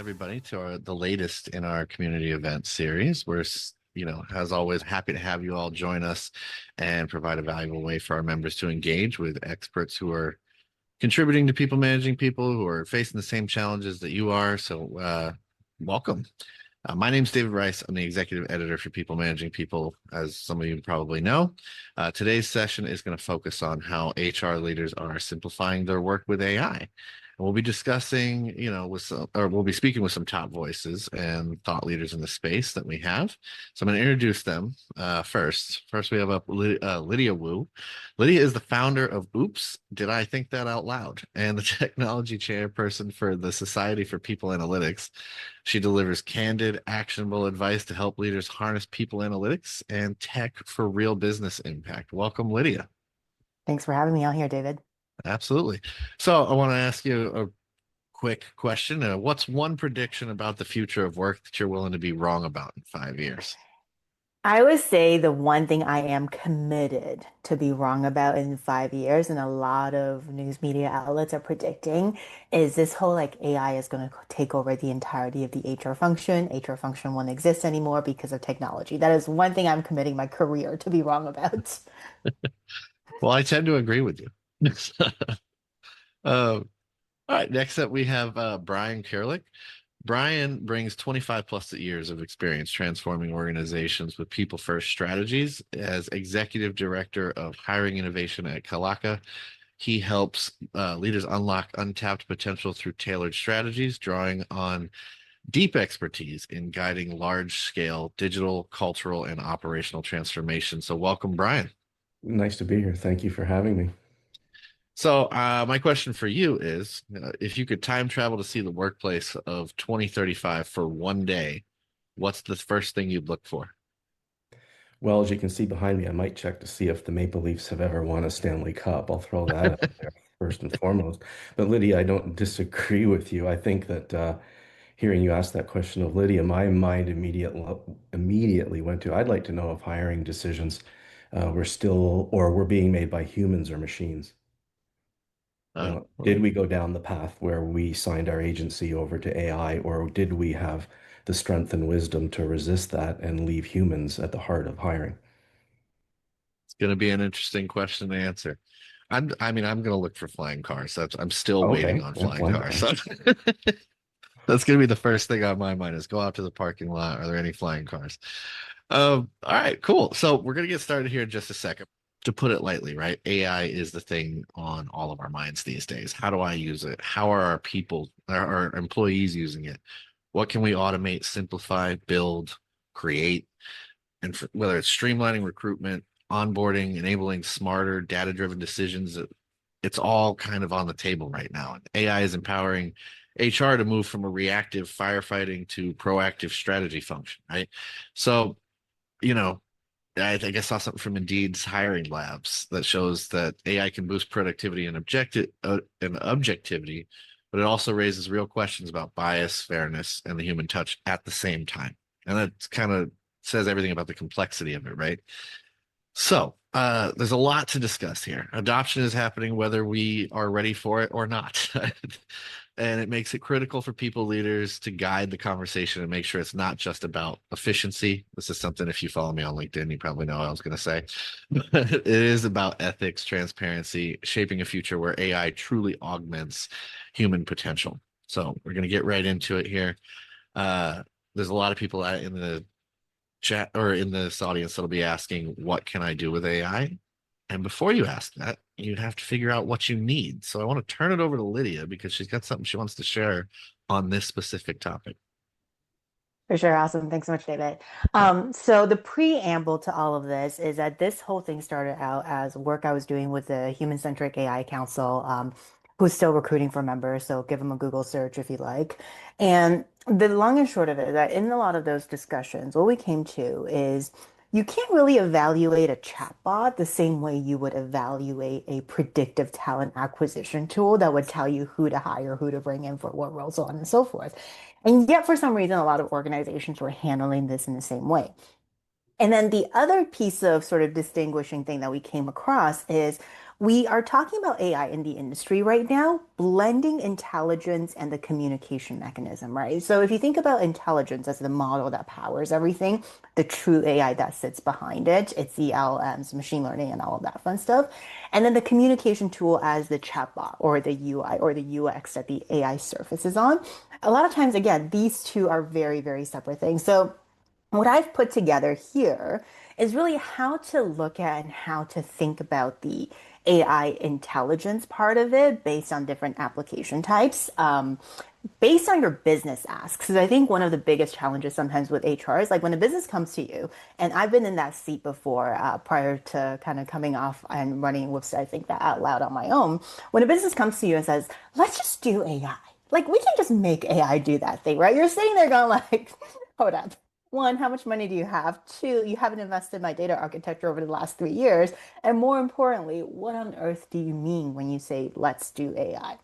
everybody to the latest in our community event series. We're, as always, happy to have you all join us and provide a valuable way for our members to engage with experts who are contributing to people managing people who are facing the same challenges that you are. So, welcome. My name's David Rice. I'm the executive editor for People Managing People, as some of you probably know. Today's session is going to focus on how HR leaders are simplifying their work with AI. And we'll be discussing, we'll be speaking with some top voices and thought leaders in the space that we have. So I'm going to introduce them first. First, we have up Lydia Wu. Lydia is the founder of Oops, Did I Think That Out Loud? And the technology chairperson for the Society for People Analytics. She delivers candid, actionable advice to help leaders harness people analytics and tech for real business impact. Welcome, Lydia. Thanks for having me out here, David. Absolutely. So I want to ask you a quick question. What's one prediction about the future of work that you're willing to be wrong about in 5 years? I would say the one thing I am committed to be wrong about in 5 years, and a lot of news media outlets are predicting, is this whole like AI is going to take over the entirety of the HR function. HR function won't exist anymore because of technology. That is one thing I'm committing my career to be wrong about. Well, I tend to agree with you. All right, next up we have Brian Kirlik. Brian brings 25 plus years of experience transforming organizations with people first strategies. As executive director of hiring innovation at Kalaka, he helps leaders unlock untapped potential through tailored strategies, drawing on deep expertise in guiding large scale digital, cultural, and operational transformation. So, welcome, Brian. Nice to be here. Thank you for having me. So, my question for you is, if you could time travel to see the workplace of 2035 for one day, what's the first thing you'd look for? Well, as you can see behind me, I might check to see if the Maple Leafs have ever won a Stanley Cup. I'll throw that out there first and foremost. But Lydia, I don't disagree with you. I think that hearing you ask that question of Lydia, my mind immediately went to, I'd like to know if hiring decisions were still or were being made by humans or machines. Did we go down the path where we signed our agency over to AI, or did we have the strength and wisdom to resist that and leave humans at the heart of hiring? It's going to be an interesting question to answer. I'm going to look for flying cars. I'm still waiting Okay, on yeah, flying flying cars. So cars. that's going to be the first thing on my mind is go out to the parking lot. Are there any flying cars? All right, cool. So we're going to get started here in just a second. To put it lightly, right? AI is the thing on all of our minds these days. How do I use it? How are our people, our employees using it? What can we automate, simplify, build, create? And whether it's streamlining recruitment, onboarding, enabling smarter, data-driven decisions, it's all kind of on the table right now. And AI is empowering HR to move from a reactive firefighting to proactive strategy function, right? So, you know, I think I saw something from Indeed's hiring labs that shows that AI can boost productivity and objectivity, but it also raises real questions about bias, fairness, and the human touch at the same time. And that kind of says everything about the complexity of it, right? So there's a lot to discuss here. Adoption is happening whether we are ready for it or not. And it makes it critical for people leaders to guide the conversation and make sure it's not just about efficiency. This is something, if you follow me on LinkedIn, you probably know what I was going to say. But it is about ethics, transparency, shaping a future where AI truly augments human potential. So we're going to get right into it here. There's a lot of people in the chat or in this audience that'll be asking, what can I do with AI? And before you ask that, you'd have to figure out what you need. So I want to turn it over to Lydia because she's got something she wants to share on this specific topic. For sure. Awesome. Thanks so much, David. So the preamble to all of this is that this whole thing started out as work I was doing with the Human-Centric AI Council, who's still recruiting for members. So give them a Google search if you like. And the long and short of it is that in a lot of those discussions, what we came to is you can't really evaluate a chatbot the same way you would evaluate a predictive talent acquisition tool that would tell you who to hire, who to bring in for what role, so on and so forth. And yet, for some reason, a lot of organizations were handling this in the same way. And then the other piece of sort of distinguishing thing that we came across is We are talking about AI in the industry right now, blending intelligence and the communication mechanism, right? So if you think about intelligence as the model that powers everything, the true AI that sits behind it, it's the LLMs, machine learning, and all of that fun stuff. And then the communication tool as the chatbot or the UI or the UX that the AI surfaces on. A lot of times, again, these two are very, very separate things. So what I've put together here is really how to look at and how to think about the AI intelligence part of it based on different application types, based on your business asks. Because I think one of the biggest challenges sometimes with HR is like when a business comes to you, and I've been in that seat before prior to kind of coming off and running with, I think that out loud on my own. When a business comes to you and says, let's just do AI. Like we can just make AI do that thing, right? You're sitting there going like, hold up. One, how much money do you have? Two, you haven't invested in my data architecture over the last 3 years. And more importantly, what on earth do you mean when you say, let's do AI?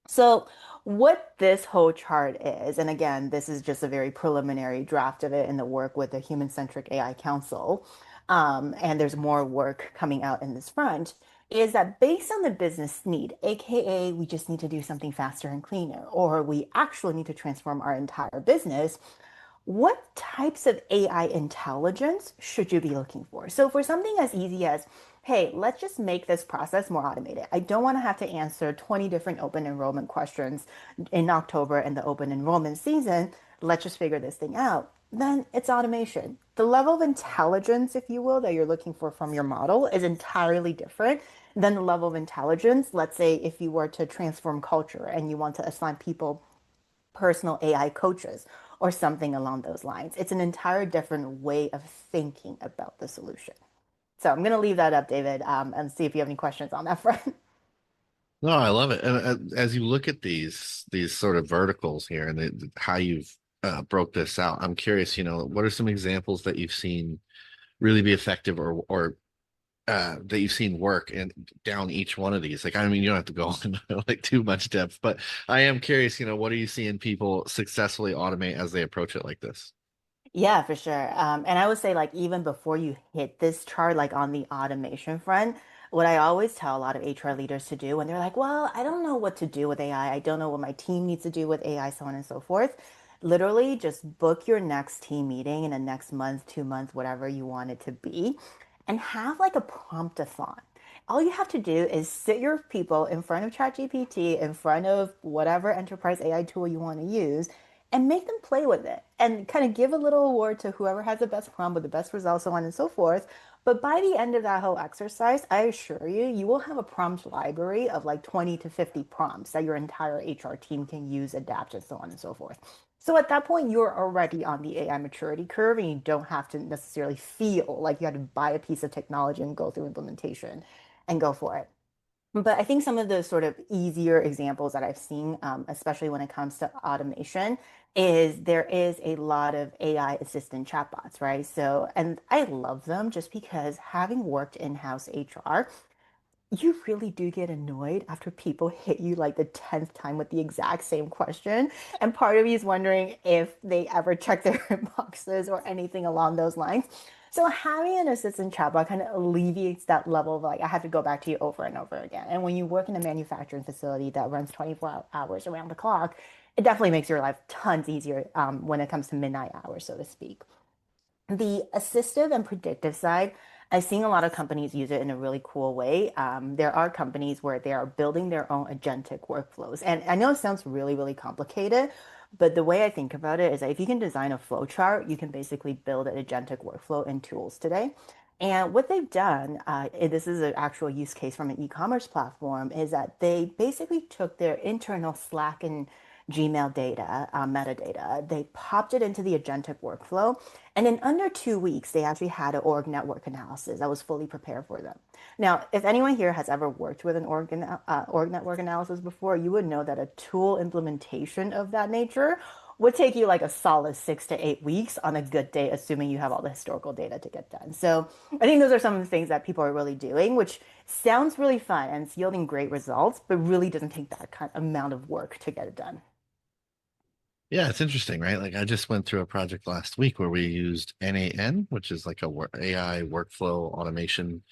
So, what this whole chart is, and again, this is just a very preliminary draft of it in the work with the Human Centric AI Council, and there's more work coming out in this front, is that based on the business need, aka we just need to do something faster and cleaner, or we actually need to transform our entire business, what types of AI intelligence should you be looking for? So, for something as easy as, hey, let's just make this process more automated. I don't want to have to answer 20 different open enrollment questions in October and the open enrollment season. Let's just figure this thing out. Then it's automation. The level of intelligence, if you will, that you're looking for from your model is entirely different than the level of intelligence. Let's say if you were to transform culture and you want to assign people personal AI coaches or something along those lines. It's an entire different way of thinking about the solution. So I'm going to leave that up, David, and see if you have any questions on that front. No, I love it. And as you look at these sort of verticals here and how you've broke this out, I'm curious, what are some examples that you've seen really be effective or that you've seen work and down each one of these? Like, I mean, you don't have to go into like too much depth, but I am curious, what are you seeing people successfully automate as they approach it like this? Yeah, for sure. And I would say, like, even before you hit this chart, like on the automation front, what I always tell a lot of HR leaders to do when they're like, well, I don't know what to do with AI. I don't know what my team needs to do with AI, so on and so forth. Literally, just book your next team meeting in the next month, 2 months, whatever you want it to be, and have like a prompt-a-thon. All you have to do is sit your people in front of ChatGPT, in front of whatever enterprise AI tool you want to use, and make them play with it and kind of give a little award to whoever has the best prompt with the best results, so on and so forth. But by the end of that whole exercise, I assure you, you will have a prompt library of like 20 to 50 prompts that your entire HR team can use, adapt, and so on and so forth. So at that point, you're already on the AI maturity curve and you don't have to necessarily feel like you had to buy a piece of technology and go through implementation and go for it. But I think some of the sort of easier examples that I've seen, especially when it comes to automation, is there is a lot of AI assistant chatbots, right? So, and I love them just because having worked in-house HR, you really do get annoyed after people hit you like the 10th time with the exact same question. And part of you is wondering if they ever check their inboxes or anything along those lines. So having an assistant chatbot kind of alleviates that level of like, I have to go back to you over and over again. And when you work in a manufacturing facility that runs 24 hours around the clock, it definitely makes your life tons easier when it comes to midnight hours, so to speak. The assistive and predictive side, I've seen a lot of companies use it in a really cool way. There are companies where they are building their own agentic workflows. And I know it sounds really, really complicated, but the way I think about it is that if you can design a flow chart, you can basically build an agentic workflow in tools today. And what they've done, this is an actual use case from an e-commerce platform, is that they basically took their internal Slack and Gmail data, metadata, they popped it into the agentic workflow, and in under 2 weeks, they actually had an org network analysis that was fully prepared for them. Now, if anyone here has ever worked with an org network analysis before, you would know that a tool implementation of that nature would take you like a solid 6 to 8 weeks on a good day, assuming you have all the historical data to get done. So I think those are some of the things that people are really doing, which sounds really fun and it's yielding great results, but really doesn't take that kind of amount of work to get it done. Yeah, it's interesting, right? Like I just went through a project last week where we used NAN, which is like a AI workflow automation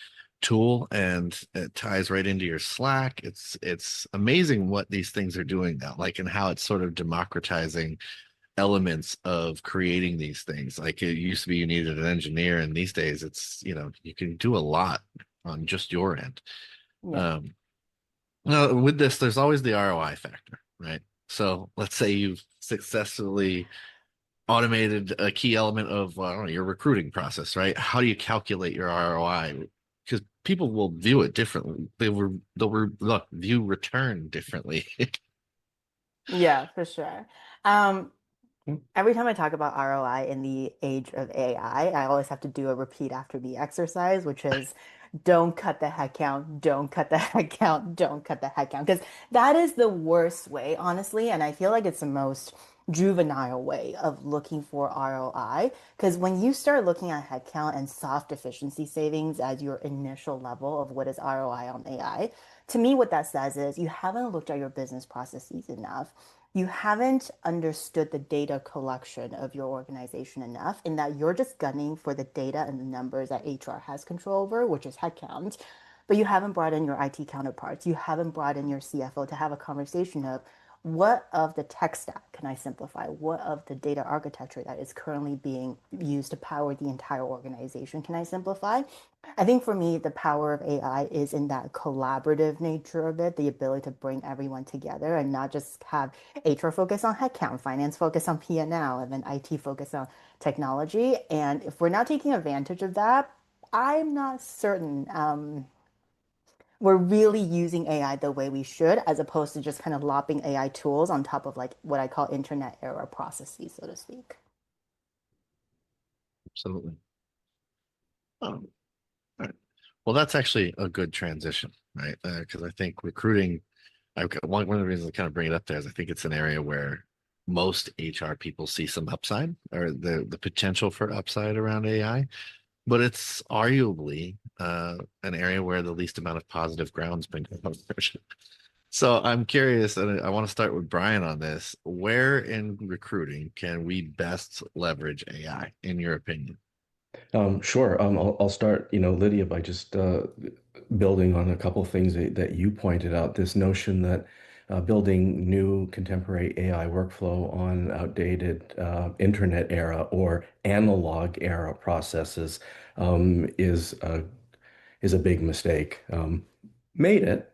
tool, and it ties right into your Slack. It's amazing what these things are doing now, like, and how it's sort of democratizing elements of creating these things. Like it used to be you needed an engineer, and these days it's, you can do a lot on just your end. Yeah. Um, now with this, there's always the ROI factor, right? So let's say you've successfully automated a key element of, I don't know, your recruiting process, right? How do you calculate your ROI? Because people will view it differently. Look, view return differently. Yeah, for sure. Um, every time I talk about ROI in the age of AI, I always have to do a repeat after me exercise, which is don't cut the head count, don't cut the head count, don't cut the head count. Because that is the worst way, honestly. And I feel like it's the most juvenile way of looking for ROI. Because when you start looking at headcount and soft efficiency savings as your initial level of what is ROI on AI, to me, what that says is you haven't looked at your business processes enough. You haven't understood the data collection of your organization enough, in that you're just gunning for the data and the numbers that HR has control over, which is headcount. But you haven't brought in your IT counterparts. You haven't brought in your CFO to have a conversation of what of the tech stack can I simplify? What of the data architecture that is currently being used to power the entire organization can I simplify? I think for me, the power of AI is in that collaborative nature of it, the ability to bring everyone together and not just have HR focus on headcount, finance focus on P&L, and then IT focus on technology. And if we're not taking advantage of that, I'm not certain we're really using AI the way we should, as opposed to just kind of lopping AI tools on top of like what I call internet era processes, so to speak. Absolutely. Oh, all right. Well, that's actually a good transition, right? Because I think recruiting, one of the reasons I kind of bring it up there is I think it's an area where most HR people see some upside, or the potential for upside around AI, but it's arguably an area where the least amount of positive ground's been covered. So I'm curious, and I want to start with Brian on this. Where in recruiting can we best leverage AI, in your opinion? Sure. I'll start, Lydia, by just building on a couple of things that you pointed out. This notion that building new contemporary AI workflow on outdated internet era or analog era processes is a big mistake. Made it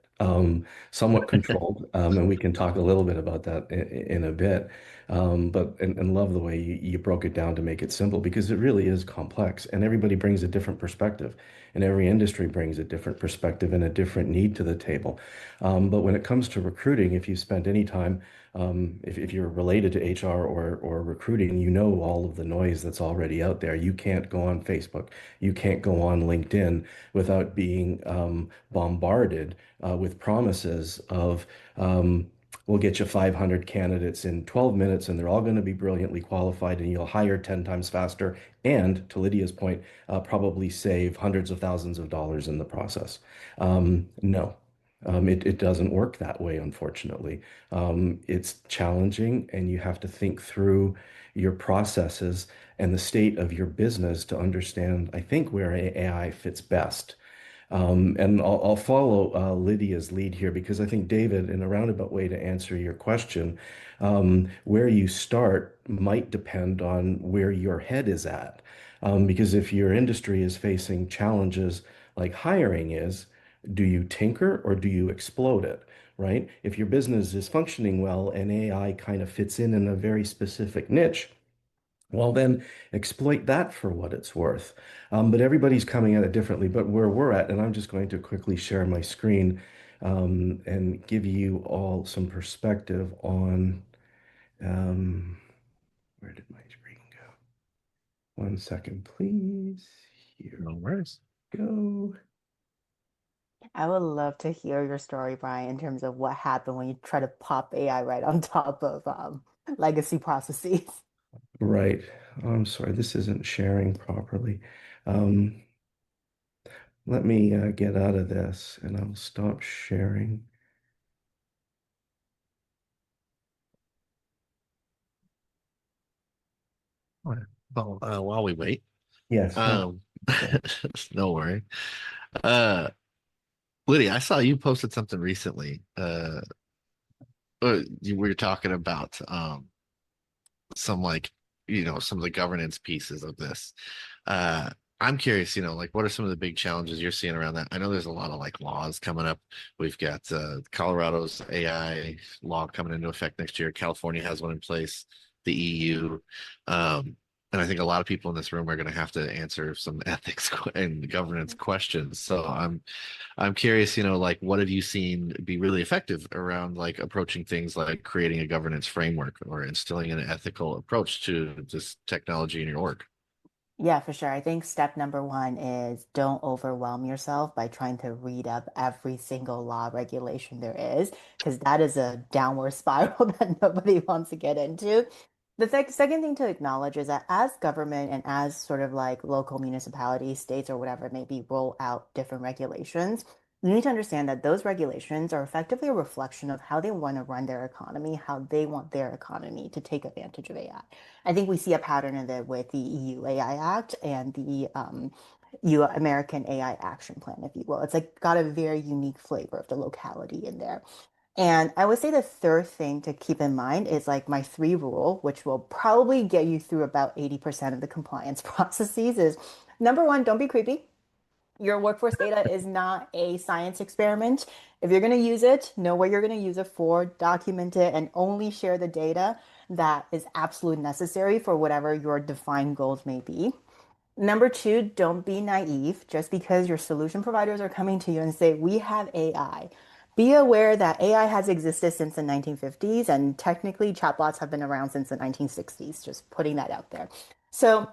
somewhat controlled, and we can talk a little bit about that in a bit. And love the way you broke it down to make it simple, because it really is complex, and everybody brings a different perspective, and every industry brings a different perspective and a different need to the table. But when it comes to recruiting, if you spent any time, if you're related to HR or recruiting, you know all of the noise that's already out there. You can't go on Facebook, you can't go on LinkedIn without being bombarded with promises of we'll get you 500 candidates in 12 minutes, and they're all going to be brilliantly qualified, and you'll hire 10 times faster. And to Lydia's point, probably save hundreds of thousands of dollars in the process. No. It doesn't work that way, unfortunately. It's challenging, and you have to think through your processes and the state of your business to understand, I think, where AI fits best. And I'll follow Lydia's lead here, because I think, David, in a roundabout way to answer your question, where you start might depend on where your head is at. Because if your industry is facing challenges like hiring is, do you tinker or do you explode it? Right? If your business is functioning well and AI kind of fits in a very specific niche, well, then exploit that for what it's worth. But everybody's coming at it differently. But where we're at, and I'm just going to quickly share my screen and give you all some perspective on where did my screen go? 1 second, please. Here No worries. we go. I would love to hear your story, Brian, in terms of what happened when you try to pop AI right on top of legacy processes. Right. I'm sorry, this isn't sharing properly. Um, Let me get out of this and I'll stop sharing. All right. Well, while we wait, Yes, no. um, no worry. Uh, Lydia, I saw you posted something recently. You were talking about some like some of the governance pieces of this. Uh, I'm curious, like what are some of the big challenges you're seeing around that? I know there's a lot of like laws coming up. We've got Colorado's AI law coming into effect next year. California has one in place, the EU. And I think a lot of people in this room are going to have to answer some ethics and governance questions. So I'm curious, like what have you seen be really effective around like approaching things like creating a governance framework or instilling an ethical approach to this technology in your work? Yeah, for sure. I think step number one is don't overwhelm yourself by trying to read up every single law regulation there is, because that is a downward spiral that nobody wants to get into. The second thing to acknowledge is that as government and as sort of like local municipalities, states, or whatever it may be, roll out different regulations, you need to understand that those regulations are effectively a reflection of how they want to run their economy, how they want their economy to take advantage of AI. I think we see a pattern of it with the EU AI Act and the EU American AI Action Plan, if you will. It's like got a very unique flavor of the locality in there. And I would say the third thing to keep in mind is like my three rule, which will probably get you through about 80% of the compliance processes is number one, don't be creepy. Your workforce data is not a science experiment. If you're going to use it, know what you're going to use it for, document it, and only share the data that is absolutely necessary for whatever your defined goals may be. Number two, don't be naive. Just because your solution providers are coming to you and say, we have AI. Be aware that AI has existed since the 1950s, and technically chatbots have been around since the 1960s, just putting that out there. So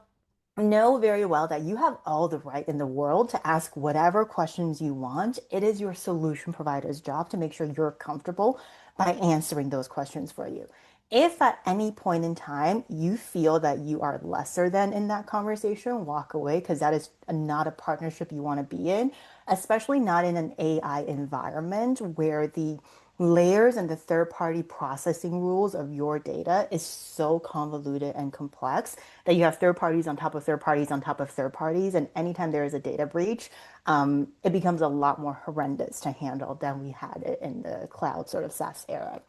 know very well that you have all the right in the world to ask whatever questions you want. It is your solution provider's job to make sure you're comfortable by answering those questions for you. If at any point in time you feel that you are lesser than in that conversation, walk away because that is not a partnership you want to be in, especially not in an AI environment where the layers and the third party processing rules of your data is so convoluted and complex that you have third parties on top of third parties on top of third parties. And anytime there is a data breach, it becomes a lot more horrendous to handle than we had it in the cloud sort of SaaS era.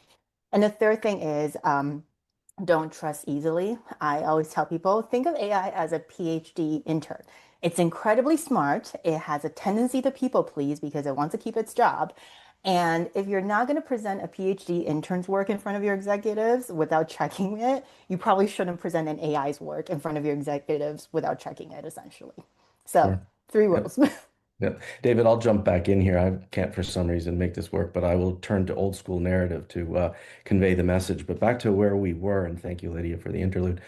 And the third thing is don't trust easily. I always tell people think of AI as a PhD intern. It's incredibly smart. It has a tendency to people please because it wants to keep its job. And if you're not going to present a PhD intern's work in front of your executives without checking it, you probably shouldn't present an AI's work in front of your executives without checking it, essentially. So, Sure. three Yep. rules. Yep. David, I'll jump back in here. I can't for some reason make this work, but I will turn to old school narrative to convey the message. But back to where we were, and thank you, Lydia, for the interlude.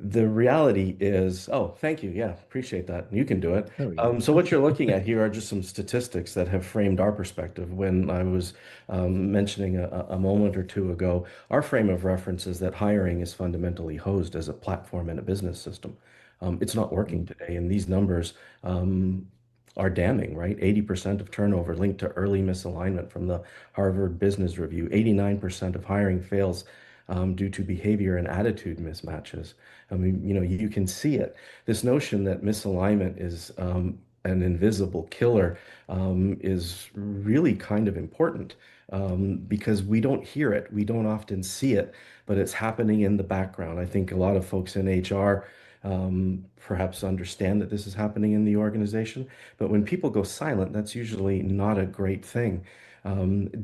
The reality is, oh, thank you. Yeah, appreciate that. You can do it. There we go. So what you're looking at here are just some statistics that have framed our perspective. When I was mentioning a moment or two ago, our frame of reference is that hiring is fundamentally hosed as a platform and a business system. It's not working today, and these numbers are damning, right? 80% of turnover linked to early misalignment from the Harvard Business Review. 89% of hiring fails due to behavior and attitude mismatches. I mean, you can see it. This notion that misalignment is an invisible killer is really kind of important because we don't hear it. We don't often see it, but it's happening in the background. I think a lot of folks in HR perhaps understand that this is happening in the organization. But when people go silent, that's usually not a great thing.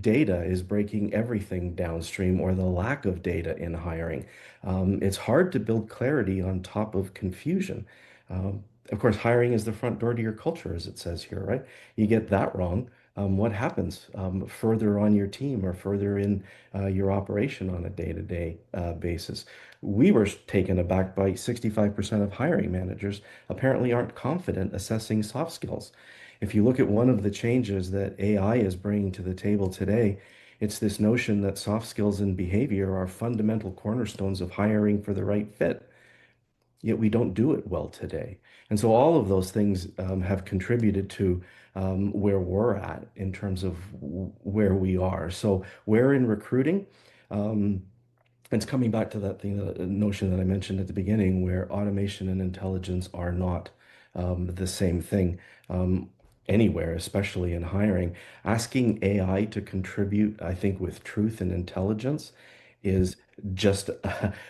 Data is breaking everything downstream, or the lack of data in hiring. It's hard to build clarity on top of confusion. Of course, hiring is the front door to your culture, as it says here, right? You get that wrong. What happens further on your team or further in your operation on a day-to-day basis? We were taken aback by 65% of hiring managers apparently aren't confident assessing soft skills. If you look at one of the changes that AI is bringing to the table today, it's this notion that soft skills and behavior are fundamental cornerstones of hiring for the right fit. Yet we don't do it well today. And so all of those things have contributed to where we're at in terms of where we are. So where in recruiting, it's coming back to that thing, the notion that I mentioned at the beginning, where automation and intelligence are not the same thing. anywhere, especially in hiring. Asking AI to contribute, I think, with truth and intelligence is just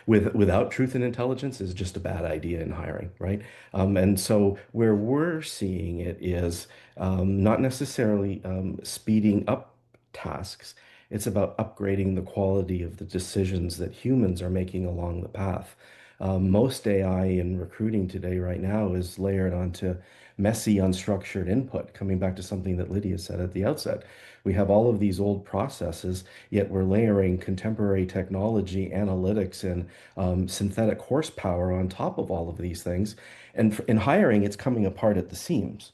without truth and intelligence is just a bad idea in hiring, right? And so where we're seeing it is not necessarily speeding up tasks. It's about upgrading the quality of the decisions that humans are making along the path. Most AI in recruiting today, right now, is layered onto messy, unstructured input, coming back to something that Lydia said at the outset. We have all of these old processes, yet we're layering contemporary technology, analytics, and synthetic horsepower on top of all of these things. And in hiring, it's coming apart at the seams.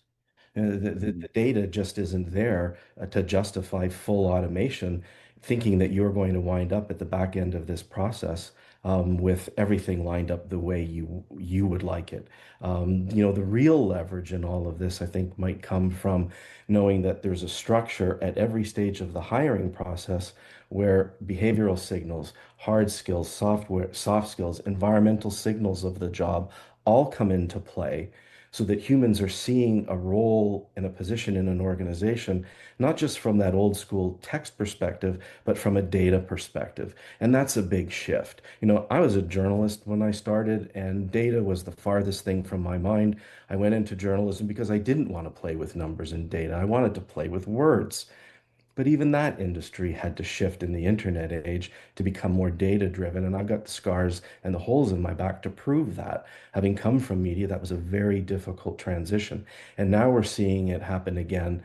The data just isn't there to justify full automation, thinking that you're going to wind up at the back end of this process with everything lined up the way you would like it. The real leverage in all of this, I think, might come from knowing that there's a structure at every stage of the hiring process where behavioral signals, hard skills, soft skills, environmental signals of the job all come into play so that humans are seeing a role and a position in an organization, not just from that old school text perspective, but from a data perspective. And that's a big shift. I was a journalist when I started, and data was the farthest thing from my mind. I went into journalism because I didn't want to play with numbers and data. I wanted to play with words. But even that industry had to shift in the internet age to become more data driven. And I've got the scars and the holes in my back to prove that. Having come from media, that was a very difficult transition. And now we're seeing it happen again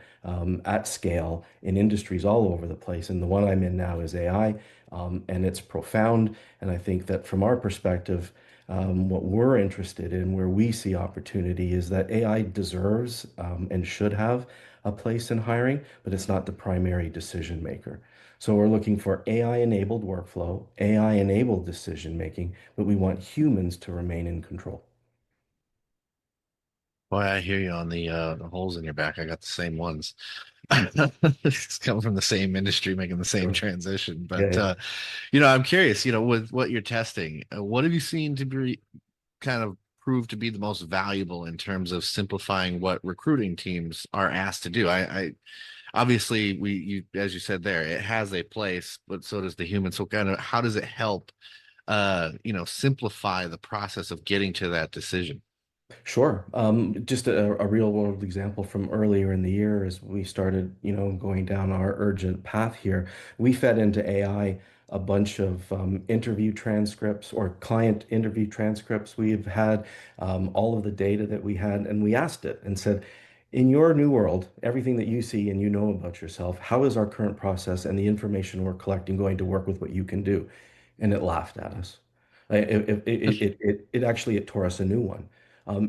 at scale in industries all over the place. And the one I'm in now is AI, and it's profound. And I think that from our perspective, what we're interested in, where we see opportunity, is that AI deserves and should have a place in hiring, but it's not the primary decision maker. So we're looking for AI-enabled workflow, AI-enabled decision making, but we want humans to remain in control. Boy, I hear you on the holes in your back. I got the same ones. It's coming from the same industry, making the same Sure. transition. Yeah, But yeah. I'm curious, with what you're testing, what have you seen to be kind of prove to be the most valuable in terms of simplifying what recruiting teams are asked to do? I obviously as you said there, it has a place, but so does the human. So kind of how does it help simplify the process of getting to that decision? Sure. Just a real world example from earlier in the year as we started, going down our urgent path here. We fed into AI a bunch of interview transcripts or client interview transcripts. We've had all of the data that we had, and we asked it and said, in your new world, everything that you see and you know about yourself, how is our current process and the information we're collecting going to work with what you can do? And it laughed at us. It actually it tore us a new one.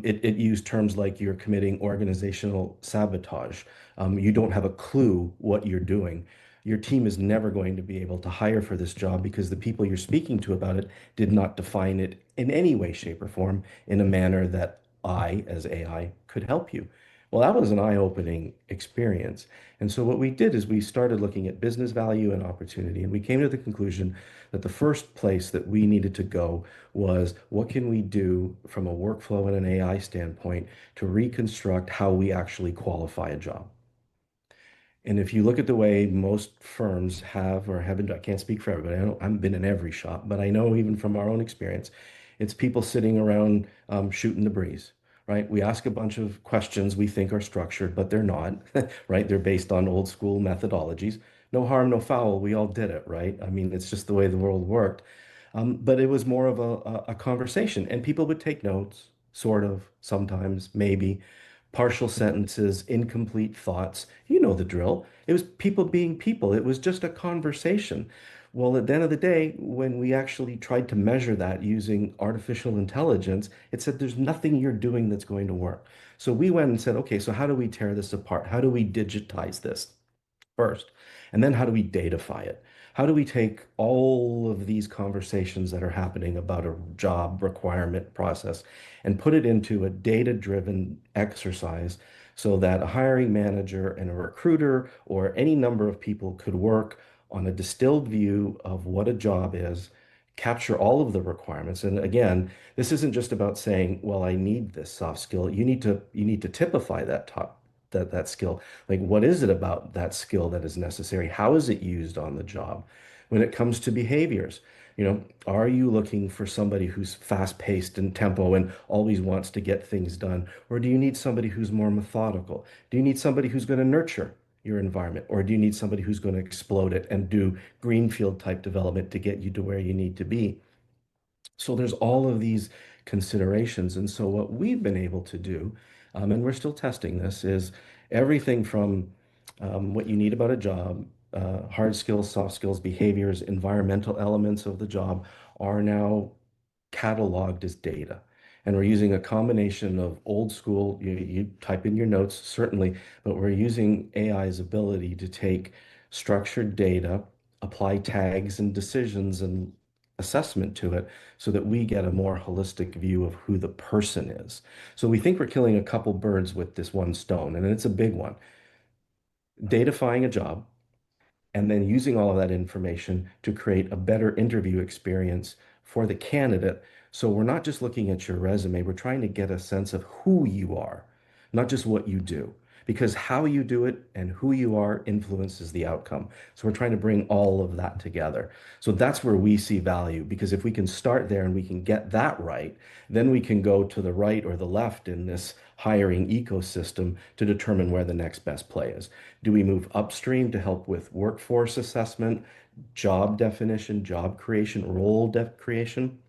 It used terms like you're committing organizational sabotage. You don't have a clue what you're doing. Your team is never going to be able to hire for this job because the people you're speaking to about it did not define it in any way, shape, or form in a manner that I, as AI, could help you. Well, that was an eye-opening experience. And so what we did is we started looking at business value and opportunity, and we came to the conclusion that the first place that we needed to go was what can we do from a workflow and an AI standpoint to reconstruct how we actually qualify a job. And if you look at the way most firms have or haven't, I can't speak for everybody. I haven't been in every shop, but I know even from our own experience, it's people sitting around shooting the breeze, right? We ask a bunch of questions we think are structured, but they're not, right? They're based on old school methodologies. No harm, no foul. We all did it, right? I mean, it's just the way the world worked. But it was more of a conversation, and people would take notes, sort of, sometimes, maybe partial sentences, incomplete thoughts. You know the drill. It was people being people. It was just a conversation. Well, at the end of the day, when we actually tried to measure that using artificial intelligence, it said there's nothing you're doing that's going to work. So we went and said, okay, so how do we tear this apart? How do we digitize this first? And then how do we datafy it? How do we take all of these conversations that are happening about a job requirement process and put it into a data-driven exercise so that a hiring manager and a recruiter or any number of people could work on a distilled view of what a job is, capture all of the requirements. And again, this isn't just about saying, well, I need this soft skill. You need to typify that top. that skill? Like, what is it about that skill that is necessary? How is it used on the job? When it comes to behaviors, are you looking for somebody who's fast-paced and tempo and always wants to get things done? Or do you need somebody who's more methodical? Do you need somebody who's going to nurture your environment? Or do you need somebody who's going to explode it and do greenfield type development to get you to where you need to be? So there's all of these considerations. And so what we've been able to do, and we're still testing this, is everything from what you need about a job, hard skills, soft skills, behaviors, environmental elements of the job are now cataloged as data. And we're using a combination of old school, you type in your notes, certainly, but we're using AI's ability to take structured data, apply tags and decisions and assessment to it so that we get a more holistic view of who the person is. So we think we're killing a couple birds with this one stone, and it's a big one. Datafying a job, and then using all of that information to create a better interview experience for the candidate. So we're not just looking at your resume, we're trying to get a sense of who you are, not just what you do, because how you do it and who you are influences the outcome. So we're trying to bring all of that together. So that's where we see value, because if we can start there and we can get that right, then we can go to the right or the left in this hiring ecosystem to determine where the next best play is. Do we move upstream to help with workforce assessment, job definition, job creation, creation?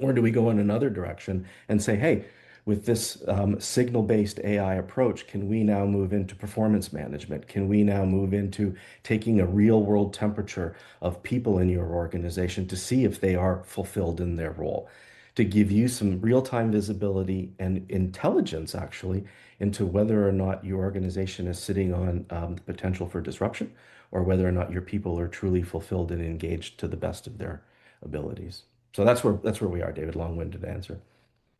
Or do we go in another direction and say, hey, with this signal-based AI approach, can we now move into performance management? Can we now move into taking a real-world temperature of people in your organization to see if they are fulfilled in their role? To give you some real-time visibility and intelligence, actually, into whether or not your organization is sitting on the potential for disruption, or whether or not your people are truly fulfilled and engaged to the best of their abilities. So that's where we are, David. Long-winded answer.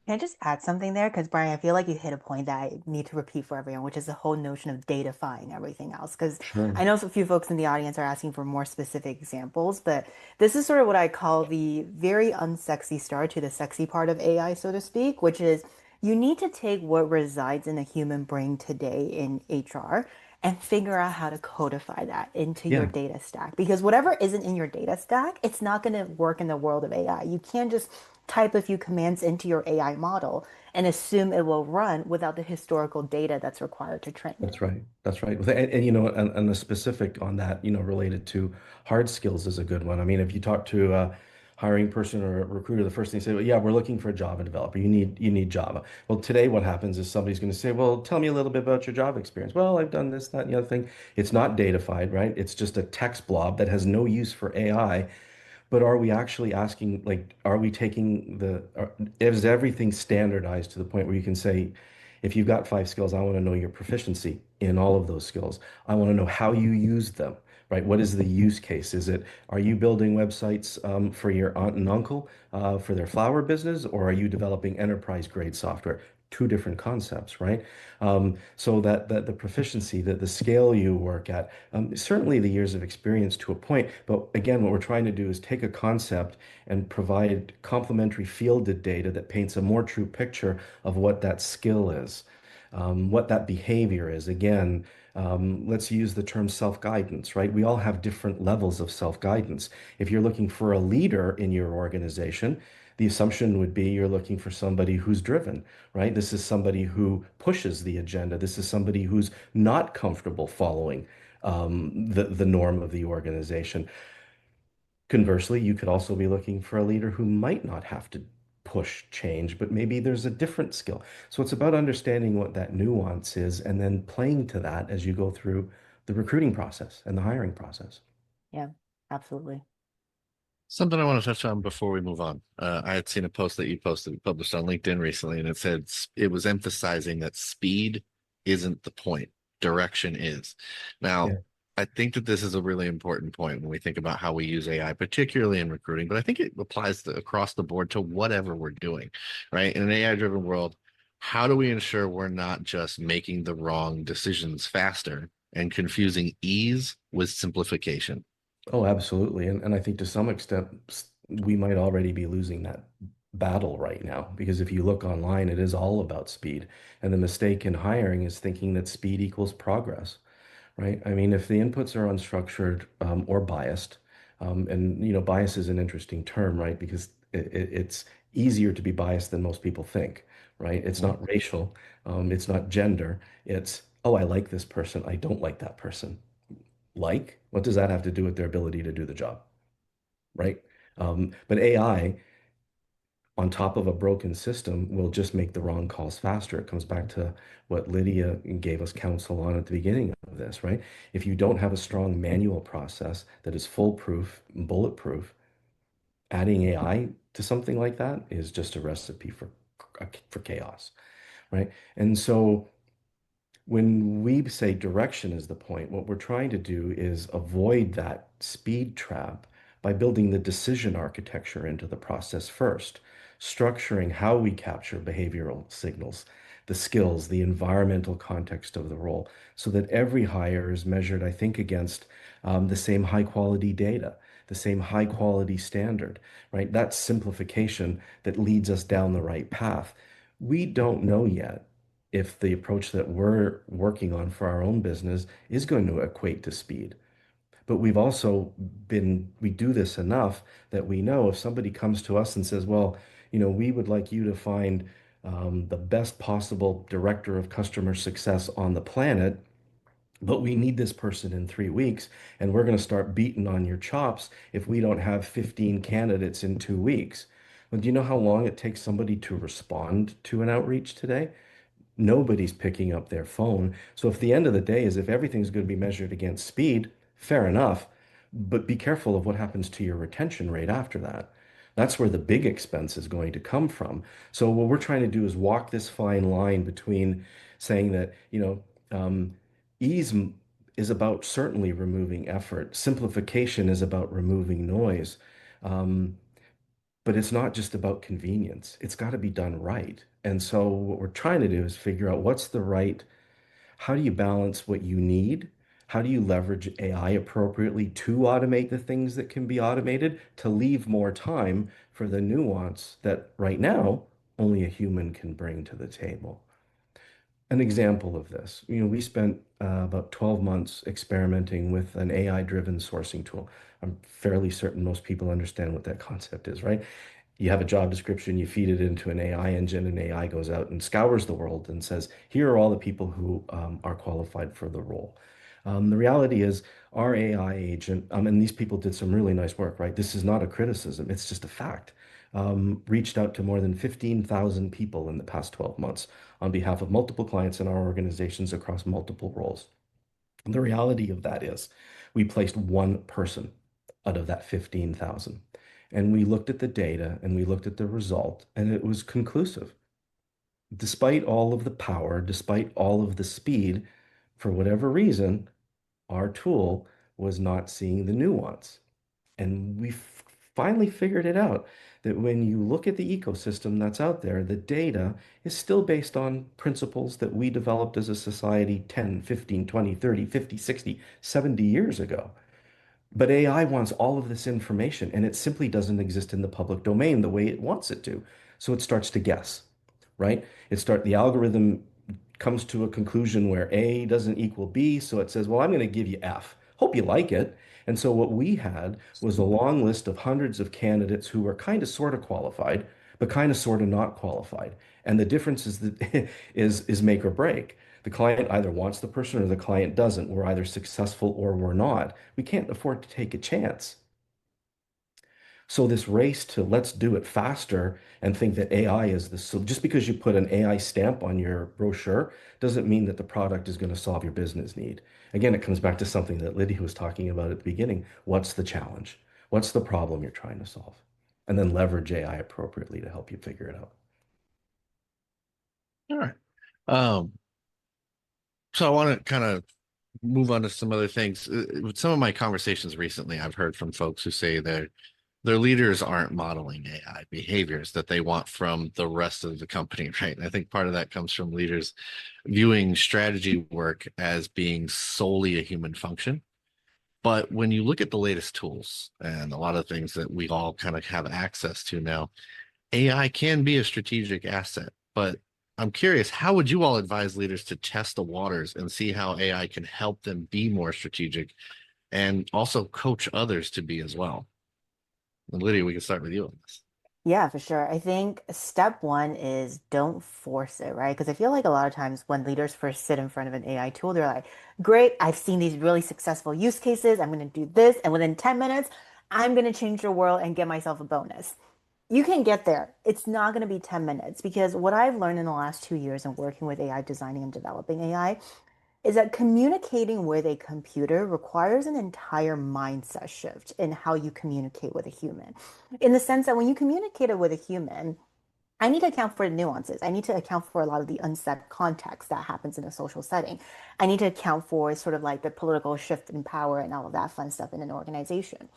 Can I just add something there? Because Brian, I feel like you hit a point that I need to repeat for everyone, which is the whole notion of datafying everything else. Because I Sure. know a few folks in the audience are asking for more specific examples, but this is sort of what I call the very unsexy start to the sexy part of AI, so to speak, which is you need to take what resides in the human brain today in HR and figure out how to codify that into your Yeah, data stack. Because whatever isn't in your data stack, it's not going to work in the world of AI. You can't just type a few commands into your AI model and assume it will run without the historical data that's required to train it. that's right. That's right. And and the specific on that, related to hard skills is a good one. I mean, if you talk to a hiring person or a recruiter, the first thing they say, well, yeah, we're looking for a Java developer. You need Java. Well, today what happens is somebody's going to say, well, tell me a little bit about your Java experience. Well, I've done this, that, and the other thing. It's not datafied, right? It's just a text blob that has no use for AI. But are we actually asking, like, are we taking is everything standardized to the point where you can say, if you've got 5 skills, I want to know your proficiency in all of those skills. I want to know how you use them, right? What is the use case? Are you building websites for your aunt and uncle for their flower business, or are you developing enterprise grade software? Two different concepts, right? So that the proficiency, that the scale you work at, certainly the years of experience to a point. But again, what we're trying to do is take a concept and provide complementary fielded data that paints a more true picture of what that skill is, what that behavior is. Again, let's use the term self-guidance, right? We all have different levels of self-guidance. If you're looking for a leader in your organization, the assumption would be you're looking for somebody who's driven, right? This is somebody who pushes the agenda. This is somebody who's not comfortable following the norm of the organization. Conversely, you could also be looking for a leader who might not have to push change, but maybe there's a different skill. So it's about understanding what that nuance is and then playing to that as you go through the recruiting process and the hiring process. Yeah, absolutely. Something I want to touch on before we move on. I had seen a post that you published on LinkedIn recently, and it said it was emphasizing that speed isn't the point, direction is. Now, Yeah. I think that this is a really important point when we think about how we use AI, particularly in recruiting, but I think it applies across the board to whatever we're doing, right? In an AI-driven world, how do we ensure we're not just making the wrong decisions faster and confusing ease with simplification? Oh, absolutely. And I think to some extent, we might already be losing that battle right now, because if you look online, it is all about speed. And the mistake in hiring is thinking that speed equals progress, right? I mean, if the inputs are unstructured or biased, and bias is an interesting term, right? Because it's easier to be biased than most people think, right? It's Mhm. not racial, it's not gender. It's, oh, I like this person, I don't like that person. Like, what does that have to do with their ability to do the job, right? But AI on top of a broken system will just make the wrong calls faster. It comes back to what Lydia gave us counsel on at the beginning of this, right? If you don't have a strong manual process that is foolproof, bulletproof, adding AI to something like that is just a recipe for chaos, right? And so when we say direction is the point, what we're trying to do is avoid that speed trap by building the decision architecture into the process first, structuring how we capture behavioral signals, the skills, the environmental context of the role, so that every hire is measured, I think, against the same high quality data, the same high quality standard, right? That's simplification that leads us down the right path. We don't know yet if the approach that we're working on for our own business is going to equate to speed. But we've also we do this enough that we know if somebody comes to us and says, well, we would like you to find the best possible director of customer success on the planet, but we need this person in 3 weeks, and we're going to start beating on your chops if we don't have 15 candidates in 2 weeks. Well, do you know how long it takes somebody to respond to an outreach today? Nobody's picking up their phone. So if the end of the day is if everything's going to be measured against speed, fair enough, but be careful of what happens to your retention rate after that. That's where the big expense is going to come from. So what we're trying to do is walk this fine line between saying that, ease is about certainly removing effort. Simplification is about removing noise. Um, but it's not just about convenience. It's got to be done right. And so what we're trying to do is figure out how do you balance what you need? How do you leverage AI appropriately to automate the things that can be automated to leave more time for the nuance that right now only a human can bring to the table? An example of this, we spent about 12 months experimenting with an AI-driven sourcing tool. I'm fairly certain most people understand what that concept is, right? You have a job description, you feed it into an AI engine, and AI goes out and scours the world and says, here are all the people who are qualified for the role. The reality is, our AI agent, and these people did some really nice work, right? This is not a criticism, it's just a fact. Reached out to more than 15,000 people in the past 12 months on behalf of multiple clients in our organizations across multiple roles. And the reality of that is, we placed one person out of that 15,000. And we looked at the data and we looked at the result, and it was conclusive. Despite all of the power, despite all of the speed, for whatever reason, our tool was not seeing the nuance. And we finally figured it out that when you look at the ecosystem that's out there, the data is still based on principles that we developed as a society 10, 15, 20, 30, 50, 60, 70 years ago. But AI wants all of this information, and it simply doesn't exist in the public domain the way it wants it to. So it starts to guess, right? The algorithm comes to a conclusion where A doesn't equal B, so it says, well, I'm going to give you F. Hope you like it. And so what we had was a long list of hundreds of candidates who were kind of sort of qualified, but kind of sort of not qualified. And the difference is that is make or break. The client either wants the person or the client doesn't. We're either successful or we're not. We can't afford to take a chance. So this race to let's do it faster and think that AI is so just because you put an AI stamp on your brochure doesn't mean that the product is going to solve your business need. Again, it comes back to something that Lydia was talking about at the beginning. What's the challenge? What's the problem you're trying to solve? And then leverage AI appropriately to help you figure it out. All right. Um, so I want to kind of move on to some other things. With some of my conversations recently, I've heard from folks who say their leaders aren't modeling AI behaviors that they want from the rest of the company, right? And I think part of that comes from leaders viewing strategy work as being solely a human function. But when you look at the latest tools and a lot of things that we all kind of have access to now, AI can be a strategic asset, but I'm curious, how would you all advise leaders to test the waters and see how AI can help them be more strategic and also coach others to be as well? And Lydia, we can start with you on this. Yeah, for sure. I think step one is don't force it, right? Because I feel like a lot of times when leaders first sit in front of an AI tool, they're like, great, I've seen these really successful use cases. I'm going to do this. And within 10 minutes, I'm going to change the world and get myself a bonus. You can get there. It's not going to be 10 minutes because what I've learned in the last 2 years in working with AI, designing and developing AI, is that communicating with a computer requires an entire mindset shift in how you communicate with a human. In the sense that when you communicate with a human, I need to account for the nuances. I need to account for a lot of the unsaid context that happens in a social setting. I need to account for sort of like the political shift in power and all of that fun stuff in an organization.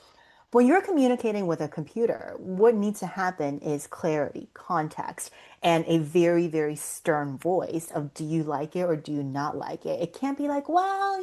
When you're communicating with a computer, what needs to happen is clarity, context, and a very, very stern voice of do you like it or do you not like it? It can't be like, well,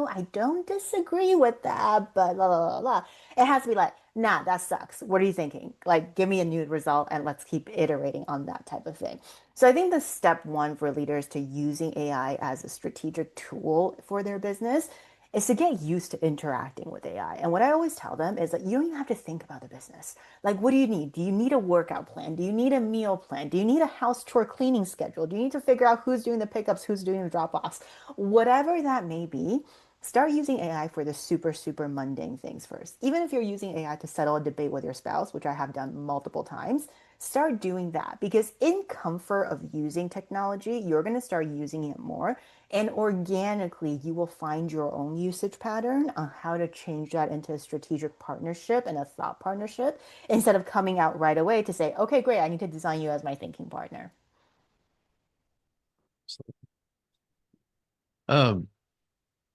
I don't disagree with that, but blah, blah, blah, blah. It has to be like, nah, that sucks. What are you thinking? Like, give me a new result and let's keep iterating on that type of thing. So I think the step one for leaders to using AI as a strategic tool for their business is to get used to interacting with AI. And what I always tell them is that you don't even have to think about the business. Like, what do you need? Do you need a workout plan? Do you need a meal plan? Do you need a house chore cleaning schedule? Do you need to figure out who's doing the pickups, who's doing the drop offs? Whatever that may be, start using AI for the super, super mundane things first. Even if you're using AI to settle a debate with your spouse, which I have done multiple times, start doing that because in comfort of using technology, you're going to start using it more. And organically, you will find your own usage pattern on how to change that into a strategic partnership and a thought partnership instead of coming out right away to say, okay, great, I need to design you as my thinking partner. Um,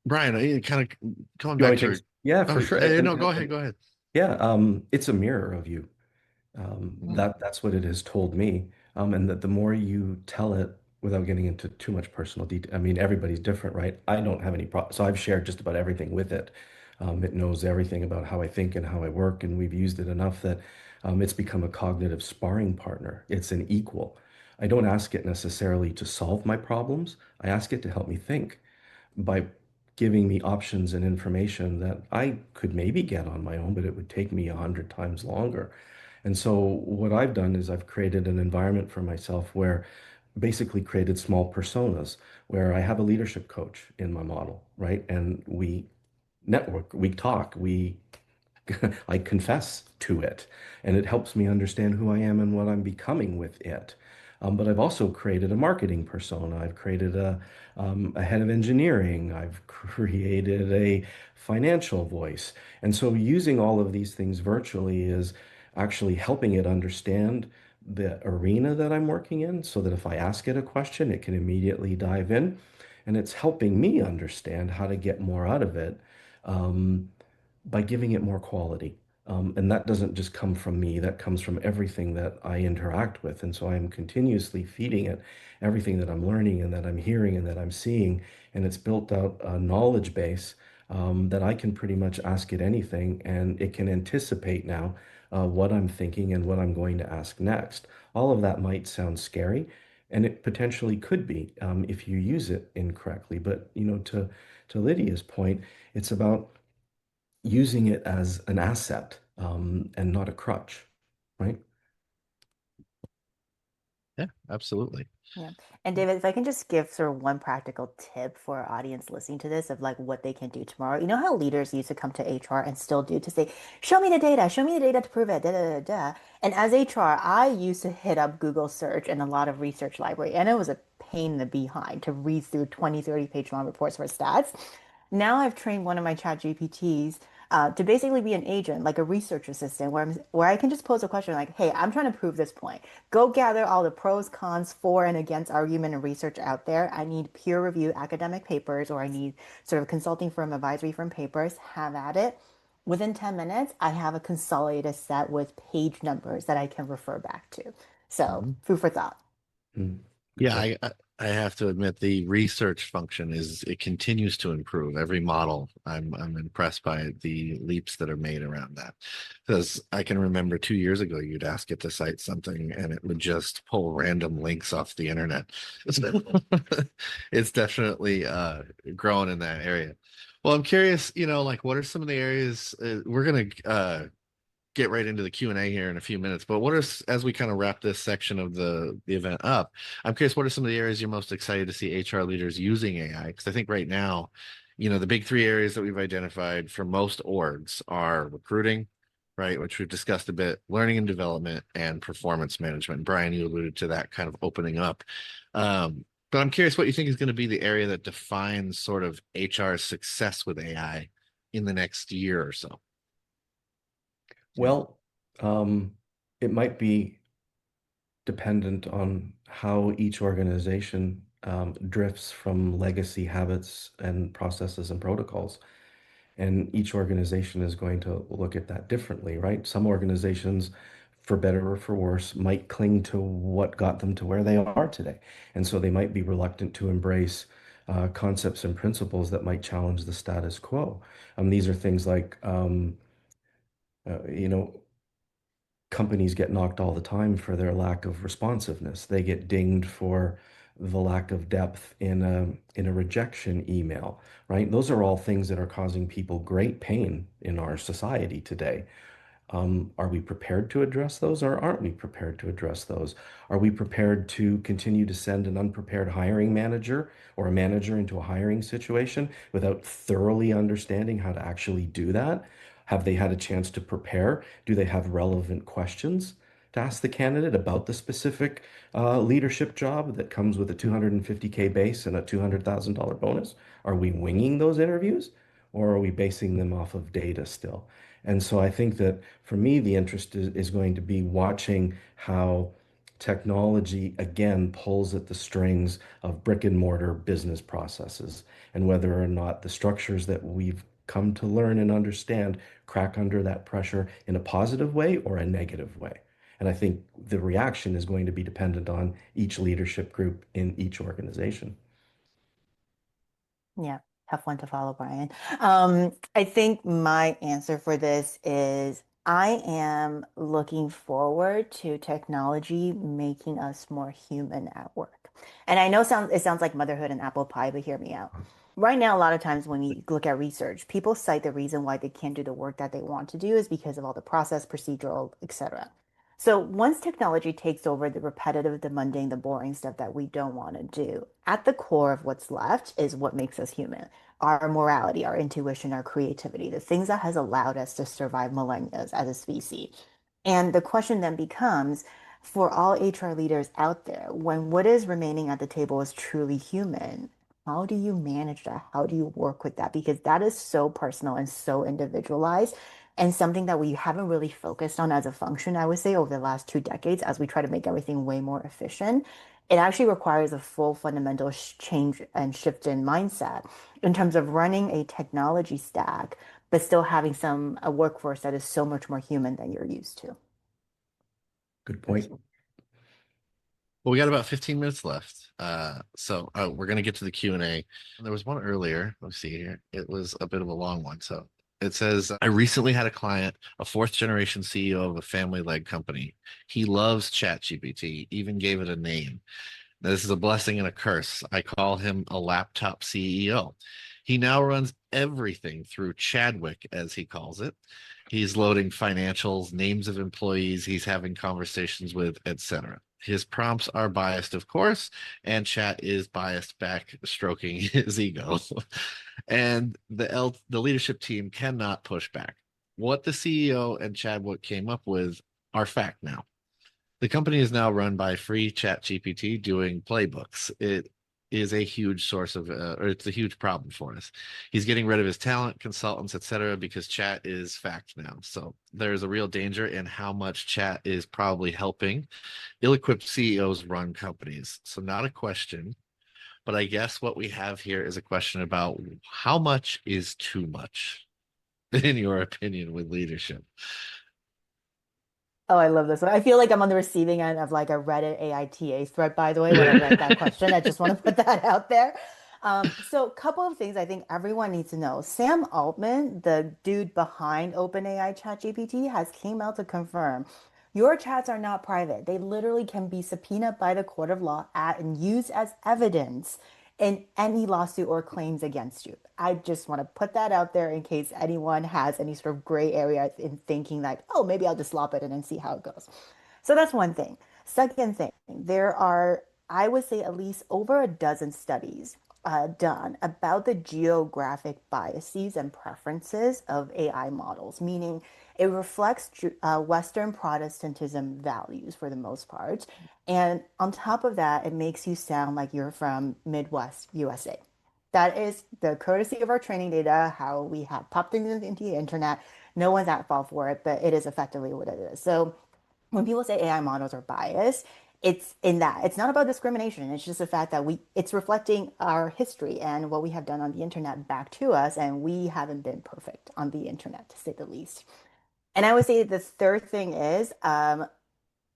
Brian, kind of coming You back want me to to, take? Yeah, for oh, sure. no, go ahead, go ahead. Yeah, it's a mirror of you. Mhm. That's what it has told me. And that the more you tell it without getting into too much personal detail, I mean, everybody's different, right? I don't have any problem. So I've shared just about everything with it. It knows everything about how I think and how I work, and we've used it enough that it's become a cognitive sparring partner. It's an equal. I don't ask it necessarily to solve my problems. I ask it to help me think by giving me options and information that I could maybe get on my own, but it would take me 100 times longer. And so what I've done is I've created an environment for myself where basically created small personas where I have a leadership coach in my model, right? And we network, we talk, we I confess to it, and it helps me understand who I am and what I'm becoming with it. But I've also created a marketing persona. I've created a head of engineering. I've created a financial voice. And so using all of these things virtually is actually helping it understand the arena that I'm working in so that if I ask it a question, it can immediately dive in. And it's helping me understand how to get more out of it. Um, by giving it more quality. And that doesn't just come from me, that comes from everything that I interact with. And so I'm continuously feeding it everything that I'm learning and that I'm hearing and that I'm seeing. And it's built out a knowledge base that I can pretty much ask it anything, and it can anticipate now what I'm thinking and what I'm going to ask next. All of that might sound scary, and it potentially could be if you use it incorrectly. But to Lydia's point, it's about using it as an asset and not a crutch, right? Yeah, absolutely. Yeah. And David, if I can just give sort of one practical tip for our audience listening to this of like what they can do tomorrow. You know how leaders used to come to HR and still do to say, show me the data to prove it, da, da, da, da. And as HR, I used to hit up Google search and a lot of research library, and it was a pain in the behind to read through 20, 30-page long reports for stats. Now I've trained one of my chat GPTs to basically be an agent, like a research assistant, where I can just pose a question like, hey, I'm trying to prove this point. Go gather all the pros, cons, for and against argument and research out there. I need peer reviewed academic papers, or I need sort of consulting firm, advisory firm papers. Have at it. Within 10 minutes, I have a consolidated set with page numbers that I can refer back to. So, Mhm. food for thought. Mm. Yeah, Yeah. I have to admit the research function it continues to improve. Every model, I'm impressed by the leaps that are made around that. Because I can remember 2 years ago, you'd ask it to cite something and it would just pull random links off the internet. It's definitely growing in that area. Well, I'm curious, like what are some of the areas we're gonna get right into the Q&A here in a few minutes, but as we kind of wrap this section of the event up, I'm curious, what are some of the areas you're most excited to see HR leaders using AI? Because I think right now, the big three areas that we've identified for most orgs are recruiting, right, which we've discussed a bit, learning and development, and performance management. Brian, you alluded to that kind of opening up. But I'm curious what you think is going to be the area that defines sort of HR's success with AI in the next year or so. Well, it might be dependent on how each organization drifts from legacy habits and processes and protocols. And each organization is going to look at that differently, right? Some organizations, for better or for worse, might cling to what got them to where they are today. And so they might be reluctant to embrace concepts and principles that might challenge the status quo. These are things like, you know, companies get knocked all the time for their lack of responsiveness. They get dinged for the lack of depth in a rejection email, right? Those are all things that are causing people great pain in our society today. Are we prepared to address those or aren't we prepared to address those? Are we prepared to continue to send an unprepared hiring manager or a manager into a hiring situation without thoroughly understanding how to actually do that? Have they had a chance to prepare? Do they have relevant questions to ask the candidate about the specific leadership job that comes with a 250K base and a $200,000 bonus? Are we winging those interviews or are we basing them off of data still? And so I think that for me, the interest is going to be watching how technology again pulls at the strings of brick and mortar business processes and whether or not the structures that we've come to learn and understand crack under that pressure in a positive way or a negative way. And I think the reaction is going to be dependent on each leadership group in each organization. Yeah, tough one to follow, Brian. I think my answer for this is I am looking forward to technology making us more human at work. And I know it sounds like motherhood and apple pie, but hear me out. Right now, a lot of times when we look at research, people cite the reason why they can't do the work that they want to do is because of all the process, procedural, etc. So once technology takes over the repetitive, the mundane, the boring stuff that we don't want to do, at the core of what's left is what makes us human. Our morality, our intuition, our creativity, the things that has allowed us to survive millennia as a species. And the question then becomes, for all HR leaders out there, when what is remaining at the table is truly human, how do you manage that? How do you work with that? Because that is so personal and so individualized and something that we haven't really focused on as a function, I would say, over the last 2 decades as we try to make everything way more efficient. It actually requires a full fundamental change and shift in mindset in terms of running a technology stack, but still having a workforce that is so much more human than you're used to. Good point. Well, we got about 15 minutes left. So we're going to get to the Q&A. There was one earlier. Let's see here. It was a bit of a long one. So it says, I recently had a client, a fourth generation CEO of a family-led company. He loves ChatGPT, even gave it a name. This is a blessing and a curse. I call him a laptop CEO. He now runs everything through Chadwick, as he calls it. He's loading financials, names of employees he's having conversations with, etc. His prompts are biased, of course, and chat is biased back, stroking his ego. And the leadership team cannot push back. What the CEO and Chadwick came up with are fact now. The company is now run by free ChatGPT doing playbooks. It is a huge source of, or it's a huge problem for us. He's getting rid of his talent, consultants, etc., because chat is fact now. So there's a real danger in how much chat is probably helping ill-equipped CEOs run companies. So not a question, but I guess what we have here is a question about how much is too much, in your opinion, with leadership. Oh, I love this one. I feel like I'm on the receiving end of like a Reddit AITA thread, by the way, when I read that question. I just want to put that out there. So a couple of things I think everyone needs to know. Sam Altman, the dude behind OpenAI ChatGPT, has came out to confirm your chats are not private. They literally can be subpoenaed by the court of law and used as evidence in any lawsuit or claims against you. I just want to put that out there in case anyone has any sort of gray area in thinking like, oh, maybe I'll just lop it in and see how it goes. So that's one thing. Second thing, there are, I would say, at least over a dozen studies done about the geographic biases and preferences of AI models, meaning it reflects Western Protestantism values for the most part. And on top of that, it makes you sound like you're from Midwest USA. That is the courtesy of our training data, how we have popped things into the internet. No one's at fault for it, but it is effectively what it is. So when people say AI models are biased, it's in that. It's not about discrimination. It's just the fact that it's reflecting our history and what we have done on the internet back to us, and we haven't been perfect on the internet, to say the least. And I would say the third thing is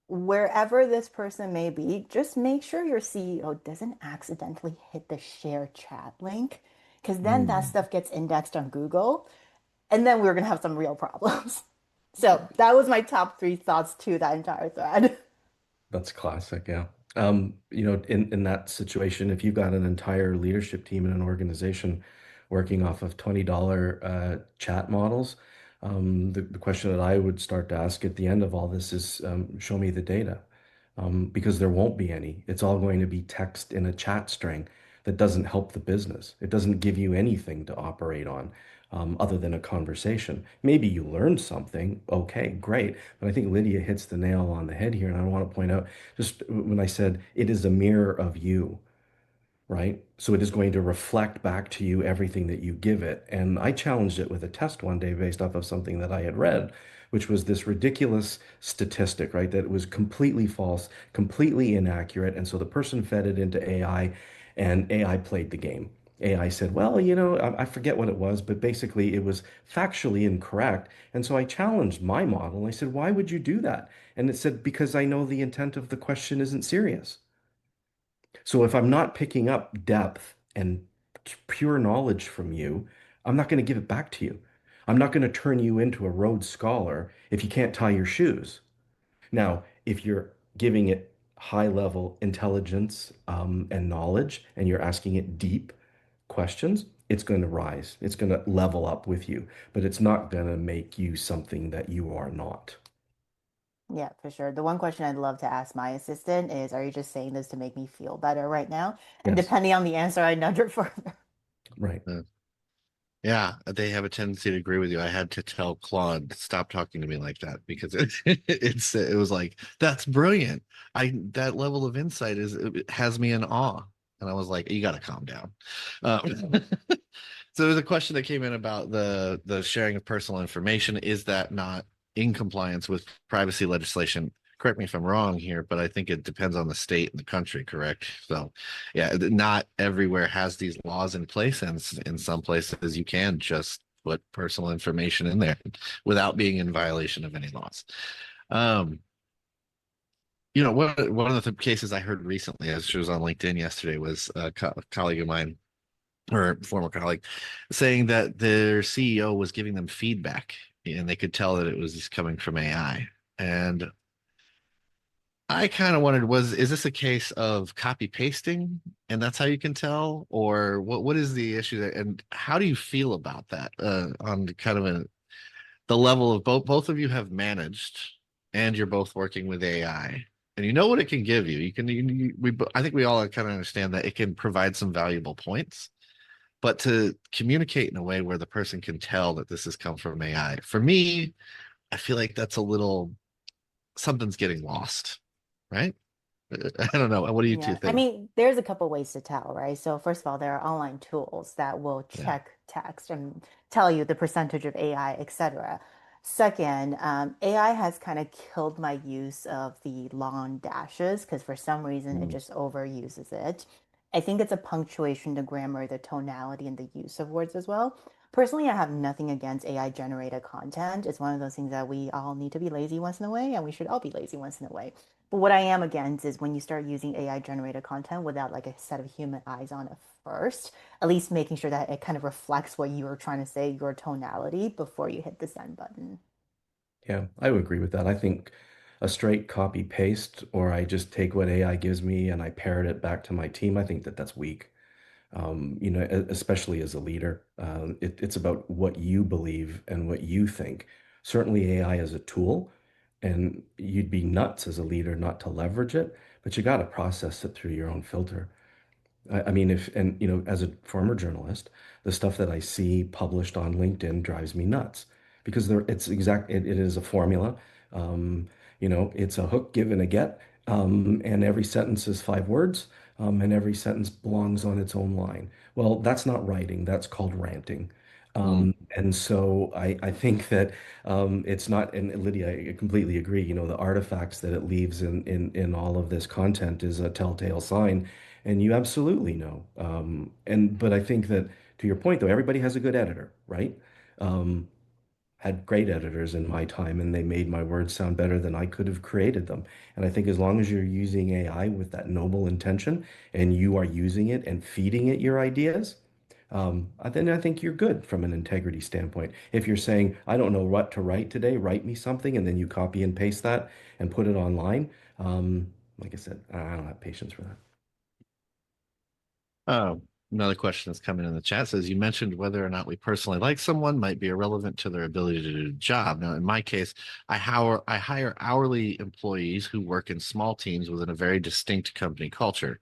wherever this person may be, just make sure your CEO doesn't accidentally hit the share chat link, because then that Mm. stuff gets indexed on Google, and then we're going to have some real problems. So that was my top three thoughts to that entire thread. That's classic, yeah. In that situation, if you've got an entire leadership team in an organization working off of $20 chat models, the question that I would start to ask at the end of all this is, show me the data, because there won't be any. It's all going to be text in a chat string that doesn't help the business. It doesn't give you anything to operate on, other than a conversation. Maybe you learned something. Okay, great. But I think Lydia hits the nail on the head here. And I want to point out just when I said it is a mirror of you, right? So it is going to reflect back to you everything that you give it. And I challenged it with a test one day based off of something that I had read, which was this ridiculous statistic, right? That it was completely false, completely inaccurate. And so the person fed it into AI and AI played the game. AI said, well, I forget what it was, but basically it was factually incorrect. And so I challenged my model and I said, why would you do that? And it said, because I know the intent of the question isn't serious. So if I'm not picking up depth and pure knowledge from you, I'm not going to give it back to you. I'm not going to turn you into a Rhodes Scholar if you can't tie your shoes. Now, if you're giving it high level intelligence and knowledge, and you're asking it deep questions, it's going to rise. It's going to level up with you, but it's not going to make you something that you are not. Yeah, for sure. The one question I'd love to ask my assistant is, are you just saying this to make me feel better right now? And Yes, depending on the answer, I nudge it further. right. Yeah, they have a tendency to agree with you. I had to tell Claude, stop talking to me like that because it was like, that's brilliant. That level of insight it has me in awe. And I was like, you got to calm down. Um, so there's a question that came in about the sharing of personal information. Is that not in compliance with privacy legislation? Correct me if I'm wrong here, but I think it depends on the state and the country, correct? So, yeah, not everywhere has these laws in place, and in some places you can just put personal information in there without being in violation of any laws. Um, one of the cases I heard recently, as she was on LinkedIn yesterday, was a colleague of mine or former colleague saying that their CEO was giving them feedback and they could tell that it was coming from AI. And I kind of wondered, is this a case of copy pasting and that's how you can tell? Or what is the issue there? And how do you feel about that on kind of the level of both of you have managed and you're both working with AI and you know what it can give you. I think we all kind of understand that it can provide some valuable points, but to communicate in a way where the person can tell that this has come from AI, for me, I feel like that's a little something's getting lost, right? I don't know. What do you two Yeah, I think? mean, there's a couple ways to tell, right? So first of all, there are online tools that will Yeah. check text and tell you the percentage of AI, etc. Second, AI has kind of killed my use of the long dashes because for some reason it Mm. just overuses it. I think it's a punctuation, the grammar, the tonality, and the use of words as well. Personally, I have nothing against AI generated content. It's one of those things that we all need to be lazy once in a way, and we should all be lazy once in a way. But what I am against is when you start using AI generated content without like a set of human eyes on it first, at least making sure that it kind of reflects what you were trying to say, your tonality, before you hit the send button. Yeah, I would agree with that. I think a straight copy paste, or I just take what AI gives me and I parrot it back to my team, I think that that's weak. Especially as a leader. It's about what you believe and what you think. Certainly, AI is a tool, and you'd be nuts as a leader not to leverage it, but you got to process it through your own filter. I mean, as a former journalist, the stuff that I see published on LinkedIn drives me nuts because it is a formula. Um, it's a hook, give, and a get, and every sentence is 5 words, and every sentence belongs on its own line. Well, that's not writing, that's called ranting. Mm. And so I think that it's not, and Lydia, I completely agree, the artifacts that it leaves in all of this content is a telltale sign and you absolutely know. But I think that to your point, though, everybody has a good editor, right? Um, had great editors in my time, and they made my words sound better than I could have created them. And I think as long as you're using AI with that noble intention and you are using it and feeding it your ideas, then I think you're good from an integrity standpoint. If you're saying, I don't know what to write today, write me something, and then you copy and paste that and put it online, like I said, I don't have patience for that. Oh, another question that's coming in the chat says you mentioned whether or not we personally like someone might be irrelevant to their ability to do the job. Now, in my case, I hire hourly employees who work in small teams within a very distinct company culture.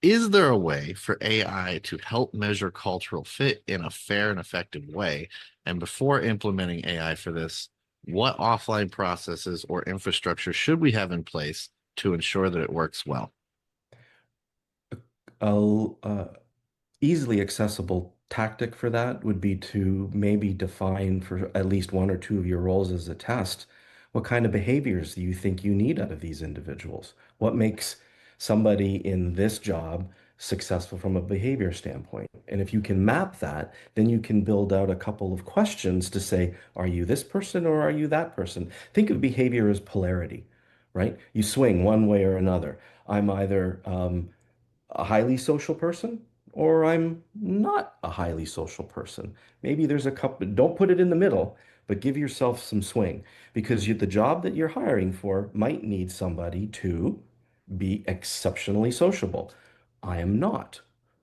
Is there a way for AI to help measure cultural fit in a fair and effective way? And before implementing AI for this, what offline processes or infrastructure should we have in place to ensure that it works well? A easily accessible tactic for that would be to maybe define for at least one or two of your roles as a test what kind of behaviors do you think you need out of these individuals? What makes somebody in this job successful from a behavior standpoint? And if you can map that, then you can build out a couple of questions to say, are you this person or are you that person? Think of behavior as polarity, right? You swing one way or another. I'm either a highly social person or I'm not a highly social person. Maybe there's a couple, don't put it in the middle, but give yourself some swing because the job that you're hiring for might need somebody to be exceptionally sociable. I am not.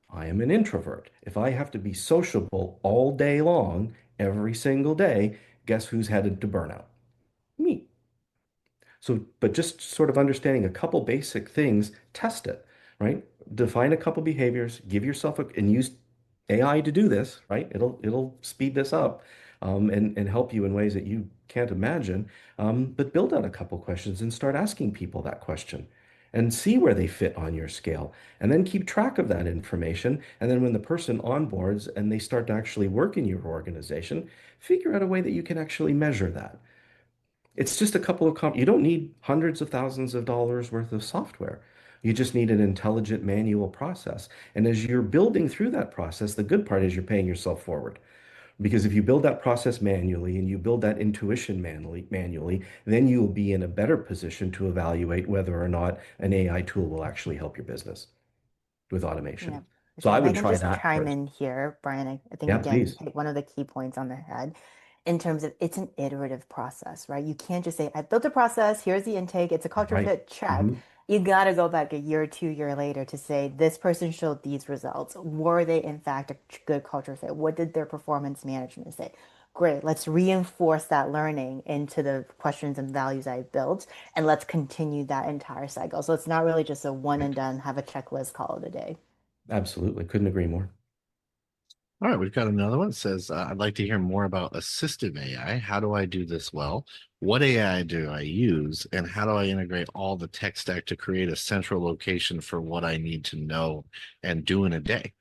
I am an introvert. If I have to be sociable all day long, every single day, guess who's headed to burnout? Me. So, but just sort of understanding a couple basic things, test it, right? Define a couple behaviors, give yourself and use AI to do this, right? It'll speed this up and help you in ways that you can't imagine. But build out a couple questions and start asking people that question and see where they fit on your scale. And then keep track of that information. And then when the person onboards and they start to actually work in your organization, figure out a way that you can actually measure that. It's just a couple of you don't need hundreds of thousands of dollars worth of software. You just need an intelligent manual process. And as you're building through that process, the good part is you're paying yourself forward. Because if you build that process manually and you build that intuition manually, then you'll be in a better position to evaluate whether or not an AI tool will actually help your business with Yeah, automation. for So sure. I If I would can try just that chime first. in here, Brian, I think Yeah, again, you please. hit one of the key points on the head in terms of it's an iterative process, right? You can't just say, I built a process, here's the intake, it's a culture Right. fit, check. Mhm. You got to go back a year or 2 year later to say, this person showed these results. Were they, in fact, a good culture fit? What did their performance management say? Great, let's reinforce that learning into the questions and values I built, and let's continue that entire cycle. So it's not really just a one and Right. done, have a checklist, call it a day. Absolutely. Couldn't agree more. All right, we've got another one. It says, I'd like to hear more about assistive AI. How do I do this well? What AI do I use? And how do I integrate all the tech stack to create a central location for what I need to know and do in a day?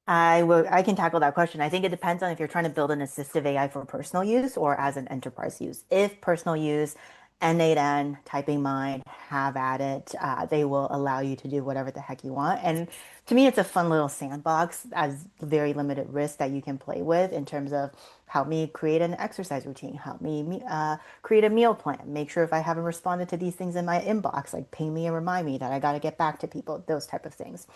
I can tackle that question. I think it depends on if you're trying to build an assistive AI for personal use or as an enterprise use. If personal use, N8N, typing mind, have at it. They will allow you to do whatever the heck you want. And to me, it's a fun little sandbox as very limited risk that you can play with in terms of help me create an exercise routine, help me create a meal plan, make sure if I haven't responded to these things in my inbox, like ping me and remind me that I got to get back to people, those type of things.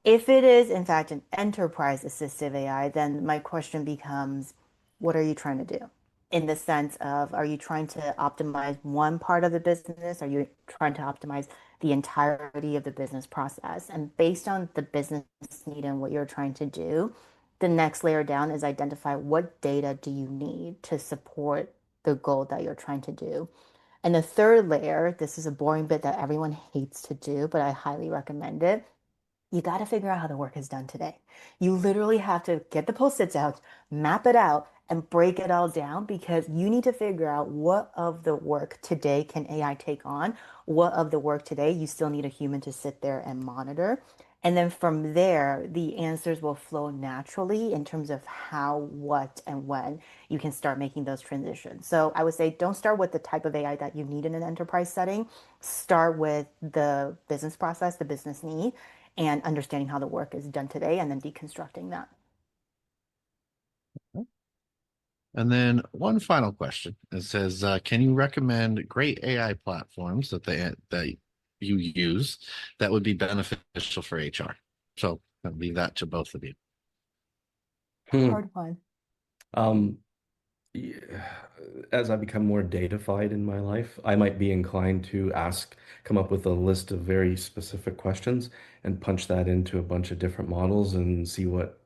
If it is, in fact, an enterprise assistive AI, then my question becomes, what are you trying to do? In the sense of, are you trying to optimize one part of the business? Are you trying to optimize the entirety of the business process? And based on the business need and what you're trying to do, the next layer down is identify what data do you need to support the goal that you're trying to do. And the third layer, this is a boring bit that everyone hates to do, but I highly recommend it. You got to figure out how the work is done today. You literally have to get the post-its out, map it out, and break it all down because you need to figure out what of the work today can AI take on, what of the work today you still need a human to sit there and monitor. And then from there, the answers will flow naturally in terms of how, what, and when you can start making those transitions. So I would say don't start with the type of AI that you need in an enterprise setting. Start with the business process, the business need, and understanding how the work is done today and then deconstructing that. And then one final question. It says, can you recommend great AI platforms that you use that would be beneficial for HR? So I'll leave that to both of you. Hard one. Um, as I become more datafied in my life, I might be inclined to come up with a list of very specific questions and punch that into a bunch of different models and see what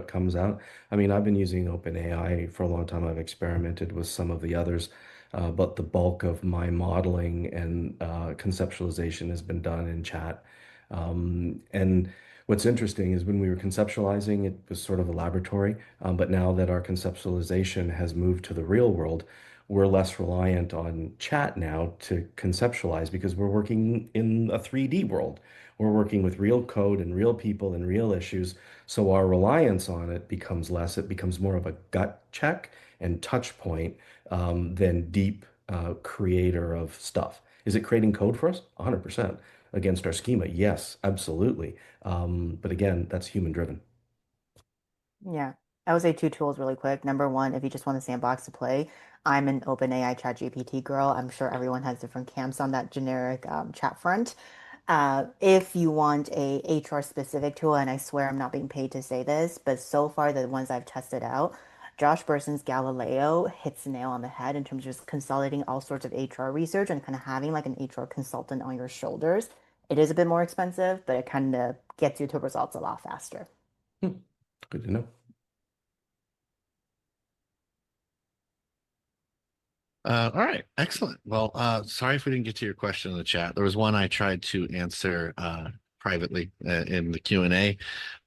comes out. I mean, I've been using OpenAI for a long time. I've experimented with some of the others, but the bulk of my modeling and conceptualization has been done in chat. And what's interesting is when we were conceptualizing, it was sort of a laboratory, but now that our conceptualization has moved to the real world, we're less reliant on chat now to conceptualize because we're working in a 3D world. We're working with real code and real people and real issues. So our reliance on it becomes less. It becomes more of a gut check and touch point than deep creator of stuff. Is it creating code for us? 100% against our schema. Yes, absolutely. But again, that's human driven. Yeah. I would say two tools really quick. Number one, if you just want a sandbox to play, I'm an OpenAI ChatGPT girl. I'm sure everyone has different camps on that generic chat front. If you want a HR specific tool, and I swear I'm not being paid to say this, but so far the ones I've tested out, Josh Berson's Galileo hits the nail on the head in terms of just consolidating all sorts of HR research and kind of having like an HR consultant on your shoulders. It is a bit more expensive, but it kind of gets you to results a lot faster. Good to know. All right, excellent. Well, sorry if we didn't get to your question in the chat. There was one I tried to answer privately in the Q&A,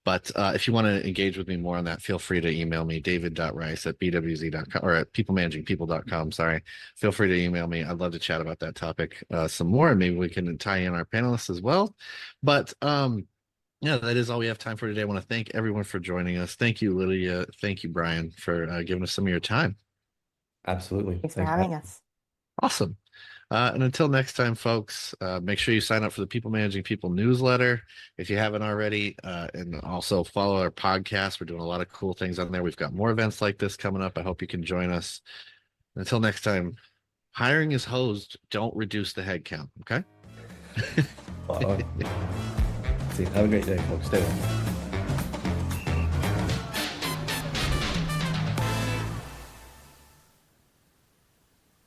but if you want to engage with me more on that, feel free to email me, david.rice@bwz.com or at peoplemanagingpeople.com. Sorry. Feel free to email me. I'd love to chat about that topic some more, and maybe we can tie in our panelists as well. But yeah, that is all we have time for today. I want to thank everyone for joining us. Thank you, Lydia. Thank you, Brian, for giving us some of your time. Absolutely. Thanks for Thanks. having us. Awesome. And until next time, folks, make sure you sign up for the People Managing People newsletter if you haven't already. And also follow our podcast. We're doing a lot of cool things on there. We've got more events like this coming up. I hope you can join us. Until next time, hiring is hosed. Don't reduce the head count. Okay. See, have a great day, folks. Stay well.